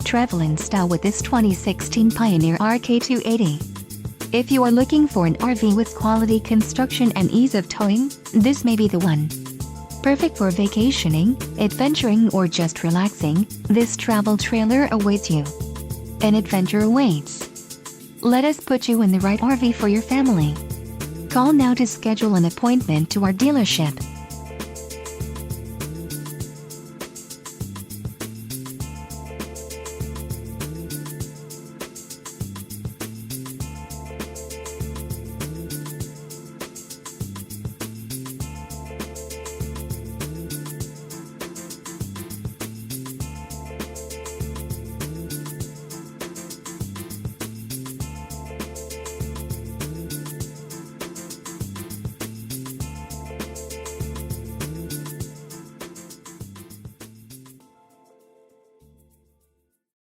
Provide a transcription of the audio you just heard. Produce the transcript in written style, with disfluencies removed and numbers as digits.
Travel in style with this 2016 Pioneer RK280. If you are looking for an RV with quality construction and ease of towing, this may be the one. Perfect for vacationing, adventuring, or just relaxing, this travel trailer awaits you. An adventure awaits. Let us put you in the right RV for your family. Call now to schedule an appointment to our dealership.